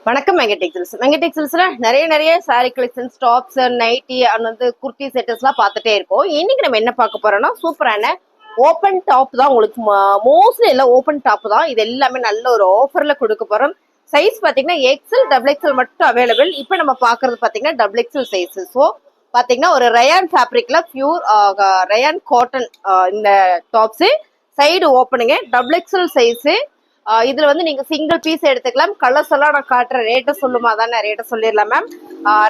வணக்கம் மெங்கடெக்ஸில்ஸ். மெங்கடெக்ஸில்ஸ்ல நிறைய sari collections, tops, nighty and வந்து குர்த்தி செட்டர்ஸ்லாம் பார்த்துட்டே இருக்கோம். இன்னைக்கு நம்ம என்ன பார்க்க போறோம்னா சூப்பரான ஓப்பன் டாப் தான். உங்களுக்கு மோஸ்ட்லி எல்லாம் ஓப்பன் டாப் தான். இது எல்லாமே நல்ல ஒரு ஆஃபர்ல கொடுக்க போறோம். சைஸ் பாத்தீங்கன்னா எக்ஸல் டபுள் எக்ஸல் மட்டும் அவைலபிள். இப்போ நம்ம பாக்குறது பாத்தீங்கன்னா டபுள் எக்ஸல் சைஸ். ஸோ பாத்தீங்கன்னா ஒரு ரயான் ஃபேப்ரிக்ல பியூர் ரயான் காட்டன் இந்த டாப்ஸ் சைடு ஓப்பனுங்க டபுள் எக்ஸல் சைஸ். இதுல வந்து நீங்க சிங்கிள் பீஸ் எடுத்துக்கலாம். கலர்ஸ் எல்லாம் நான் காட்டுற ரேட்டை சொல்லுமா தானே, ரேட்டை சொல்லிடலாம் மேம்.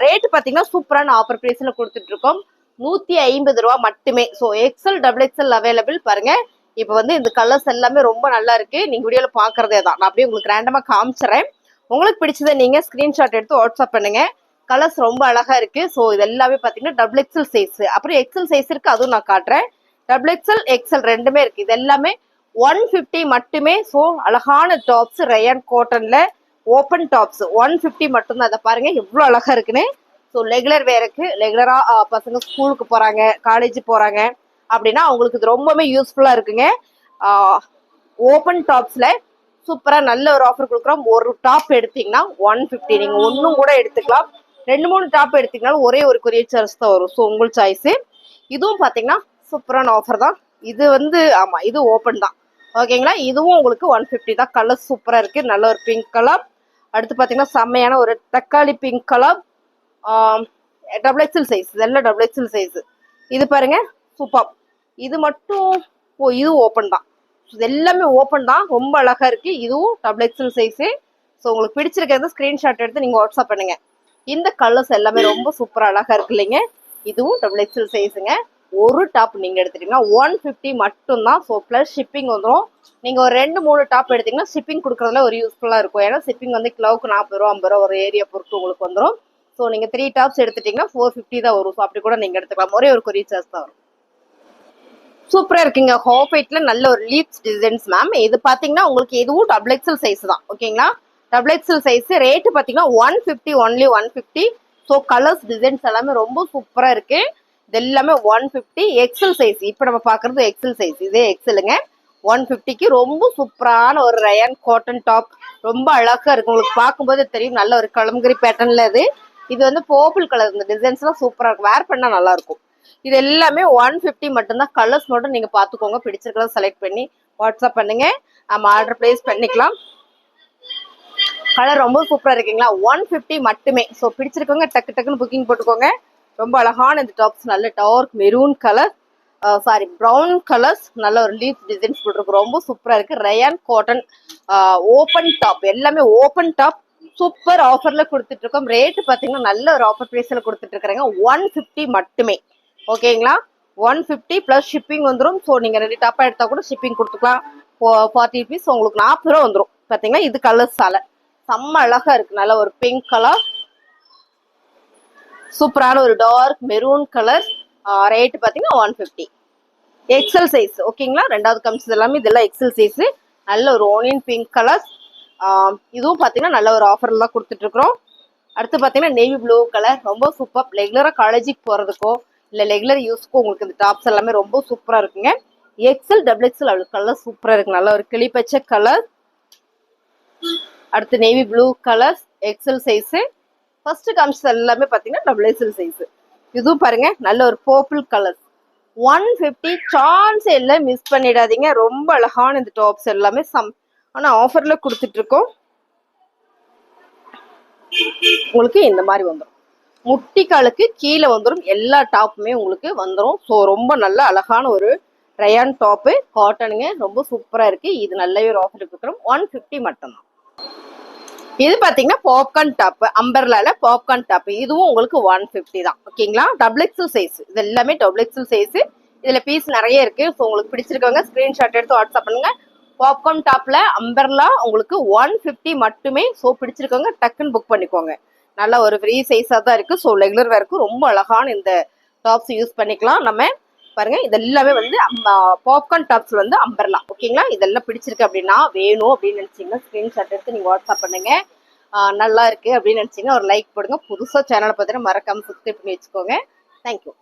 ரேட்டு பாத்தீங்கன்னா சூப்பரான ஆஃபர் பிரைஸ்ல கொடுத்துட்டு இருக்கோம். 150 ரூபா மட்டுமே. So XL double XL available. பாருங்க, இப்போ வந்து இந்த கலர்ஸ் எல்லாமே ரொம்ப நல்லா இருக்கு. நீங்க வீடியோல பாக்குறதே தான். நான் அப்படியே உங்களுக்கு ரேண்டமா காமிச்சிடறேன். உங்களுக்கு பிடிச்சதை நீங்க ஸ்கிரீன்ஷாட் எடுத்து வாட்ஸ்அப் பண்ணுங்க. கலர்ஸ் ரொம்ப அழகா இருக்கு. ஸோ இது எல்லாமே பாத்தீங்கன்னா டபுள் எக்ஸல் சைஸ். அப்புறம் எக்ஸல் சைஸ் இருக்கு, அதுவும் நான் காட்டுறேன். டபுள் எக்ஸல் எக்ஸல் ரெண்டுமே இருக்கு. இது எல்லாமே 150 மட்டுமே. ஸோ அழகான டாப்ஸ் ரயான் காட்டன்ல ஓப்பன் டாப்ஸ் 150 மட்டும்தான். அதை பாருங்க எவ்வளவு அழகா இருக்குன்னு. ஸோ ரெகுலர் வேருக்கு, ரெகுலரா பசங்க ஸ்கூலுக்கு போறாங்க, காலேஜ் போறாங்க அப்படின்னா அவங்களுக்கு இது ரொம்பவே யூஸ்ஃபுல்லா இருக்குங்க. ஓப்பன் டாப்ஸ்ல சூப்பரா நல்ல ஒரு ஆஃபர் கொடுக்குறோம். ஒரு டாப் எடுத்தீங்கன்னா 150. நீங்க ஒன்னும் கூட எடுத்துக்கலாம். 2-3 டாப் எடுத்தீங்கன்னாலும் ஒரே ஒரு கொரியர் சார்ஜ் தான் வரும். ஸோ உங்கள் சாய்ஸ். இதுவும் பாத்தீங்கன்னா சூப்பரான ஆஃபர் தான். இது வந்து ஆமா, இது ஓப்பன் தான். ஓகேங்களா, இதுவும் உங்களுக்கு 150 தான். கலர் சூப்பரா இருக்கு. நல்ல ஒரு பிங்க் கலர். அடுத்து பாத்தீங்கன்னா செம்மையான ஒரு தக்காளி pink colour. Double XL size. இதெல்லாம் டபுள் எக்ஸல் சைஸ். இது பாருங்க சூப்பர். இது மட்டும் இது ஓப்பன் தான். இது எல்லாமே ஓப்பன் தான். ரொம்ப அழகா இருக்கு. இதுவும் டபுள் எக்ஸல் சைஸ். ஸோ உங்களுக்கு பிடிச்சிருக்கிறது ஸ்கிரீன்ஷாட் எடுத்து நீங்க வாட்ஸ்அப் பண்ணுங்க. இந்த கலர்ஸ் எல்லாமே ரொம்ப சூப்பரா அழகா இருக்கு இல்லைங்க. இதுவும் டபுள் எக்ஸல் சைஸுங்க. ஒரு டாப் நீங்க எடுத்துட்டீங்கன்னா 150 மட்டும்தான். ஸோ பிளஸ் ஷிப்பிங் வந்துடும். நீங்க ஒரு 2-3 டாப் எடுத்தீங்கன்னா ஷிப்பிங் கொடுக்கறதுல ஒரு யூஸ்ஃபுல்லா இருக்கும். ஏன்னா ஷிப்பிங் வந்து கிலோவுக்கு 40 ரூபா 50 ரூபா ஒரு ஏரியா பொறுத்து உங்களுக்கு வந்துடும். ஸோ நீங்க 3 டாப்ஸ் எடுத்துட்டீங்கன்னா 450 தான் வரும். ஸோ அப்படி கூட நீங்க எடுத்துக்கலாம். ஒரே ஒரு கொரியர் சார்ஜ் தான் வரும். சூப்பரா இருக்குங்க. ஹாஃப் ஒயிட்ல நல்ல ஒரு லீப்ஸ் டிசைன்ஸ் மேம். இது பாத்தீங்கன்னா உங்களுக்கு இதுவும் டபுள் எக்ஸல் சைஸ் தான். ஓகேங்களா, டபுள் எக்ஸல் சைஸ். ரேட்டு பாத்தீங்கன்னா 150, ஒன்லி 150. ஸோ கலர்ஸ் டிசைன்ஸ் எல்லாமே ரொம்ப சூப்பரா இருக்கு. இது எல்லாமே 150 எக்ஸல் சைஸ். இப்ப நம்ம பாக்குறது எக்ஸல் சைஸ். இதே எக்ஸலுங்க. 150க்கு ரொம்ப சூப்பரான ஒரு ரயான் காட்டன் டாப். ரொம்ப அழகா இருக்கு. உங்களுக்கு பார்க்கும்போது தெரியும் நல்ல ஒரு கலம்கரி பேட்டர்ன்ல இது வந்து பர்பிள் கலர். இந்த டிசைன்ஸ் எல்லாம் சூப்பரா இருக்கும். வேர் பண்ணா நல்லா இருக்கும். இது எல்லாமே 150 மட்டும்தான். கலர்ஸ் மட்டும் நீங்க பாத்துக்கோங்க. பிடிச்சிருக்கிறத செலக்ட் பண்ணி வாட்ஸ்அப் பண்ணுங்க. நம்ம ஆர்டர் பிளேஸ் பண்ணிக்கலாம். கலர் ரொம்ப சூப்பரா இருக்குங்களா. 150 மட்டுமே. ஸோ பிடிச்சிருக்கவங்க டக்கு டக்குன்னு புக்கிங் போட்டுக்கோங்க. ரொம்ப அழகான இந்த டாப்ஸ். நல்ல dark maroon colour, brown colours. நல்ல ஒரு லீஃப் டிசைன்ஸ் போட்டிருக்கு. ரொம்ப சூப்பரா இருக்கு. Rayon cotton open top. எல்லாமே ஓப்பன் டாப். சூப்பர் ஆஃபர்ல கொடுத்துட்டு இருக்கோம். ரேட்டு பாத்தீங்கன்னா நல்ல ஒரு ஆஃபர் பிரைஸ்ல கொடுத்துட்டு இருக்கிறாங்க. 150 மட்டுமே. ஓகேங்களா, 150 பிளஸ் ஷிப்பிங் வந்துடும். ஸோ நீங்க 2 டாப்பா எடுத்தா கூட ஷிப்பிங் கொடுத்துக்கலாம். 40 பீஸ் உங்களுக்கு 40 ரூபா வந்துடும். பாத்தீங்கன்னா இது கலர்ஸால செம்ம அழகா இருக்கு. நல்ல ஒரு பிங்க் கலர், சூப்பரான ஒரு டார்க் மெரூன் கலர். ரேட் பாத்தீங்கன்னா 150 எக்ஸல் சைஸ். ஓகேங்களா, ரெண்டாவது கமிச்சது எல்லாமே இதெல்லாம் எக்ஸல் சைஸ். நல்ல ஒரு ஓனியன் பிங்க் கலர். இதுவும் பாத்தீங்கன்னா நல்ல ஒரு ஆஃபர்ல தான் கொடுத்துட்டு இருக்கிறோம். அடுத்து பாத்தீங்கன்னா நேவி ப்ளூ கலர். ரொம்ப சூப்பர். ரெகுலரா காலேஜுக்கு போறதுக்கோ இல்ல ரெகுலர் யூஸ்க்கோ உங்களுக்கு இந்த டாப்ஸ் எல்லாமே ரொம்ப சூப்பரா இருக்குங்க. எக்ஸல் டபுள் எக்ஸல் அவ்வளவு கலர் சூப்பரா இருக்கு. நல்ல ஒரு கிளி பச்சை கலர். அடுத்து navy blue colour XL size. First காமிச்சது எல்லாமே பாத்தீங்கன்னா டபுள் எக்ஸல் சைஸ். இதுவும் பாருங்க நல்ல ஒரு பர்பிள் கலர். 150 சான்ஸ் எல்லாம் மிஸ் பண்ணிடாதீங்க. ரொம்ப அழகான இந்த டாப்ஸ் எல்லாமே ஆனா ஆஃபர்ல கொடுத்துட்டு இருக்கோம். உங்களுக்கு இந்த மாதிரி வந்துடும். முட்டிக்காலுக்கு கீழே வந்துடும். எல்லா டாப்புமே உங்களுக்கு வந்துடும். ஸோ ரொம்ப நல்ல அழகான ஒரு ரயான் டாப்பு காட்டனுங்க. ரொம்ப சூப்பரா இருக்கு. இது நல்ல ஒரு ஆஃபர் கொடுக்குறோம். 150 மட்டும்தான். இது பாத்தீங்கன்னா பாப்கார்ன் டாப். அம்பர்லால பாப்கார்ன் டாப். இதுவும் உங்களுக்கு 150 தான். ஓகேங்களா, டபுள் எக்ஸல் சைஸ். இது எல்லாமே டபுள் எக்ஸல் சைஸ். இதுல பீஸ் நிறைய இருக்கு. ஸோ உங்களுக்கு பிடிச்சிருக்கவங்க ஸ்கிரீன்ஷாட் எடுத்து வாட்ஸ்அப் பண்ணுங்க. பாப்கார்ன் டாப்ல அம்பர்லா உங்களுக்கு 150 மட்டுமே. ஸோ பிடிச்சிருக்கவங்க டக்குன்னு புக் பண்ணிக்கோங்க. நல்ல ஒரு ஃப்ரீ சைஸா தான் இருக்கு. ஸோ ரெகுலர் வேர்க்கு ரொம்ப அழகான இந்த டாப்ஸ் யூஸ் பண்ணிக்கலாம். நம்ம பாருங்க இது எல்லாமே வந்து பாப்கார்ன் டாப்ஸ் வந்து அம்பர்லா. ஓகேங்களா, இதெல்லாம் பிடிச்சிருக்கு அப்படின்னா வேணும் அப்படின்னு நினைச்சீங்கன்னா ஸ்கிரீன்ஷாட் எடுத்து நீங்க வாட்ஸ்அப் பண்ணுங்க. நல்லா இருக்கு அப்படின்னு நினைச்சீங்கன்னா ஒரு லைக் போடுங்க. புதுசா சேனலை பார்த்தீங்கன்னா மறக்காம சப்ஸ்கிரைப் பண்ணி வச்சுக்கோங்க. தேங்க்யூ.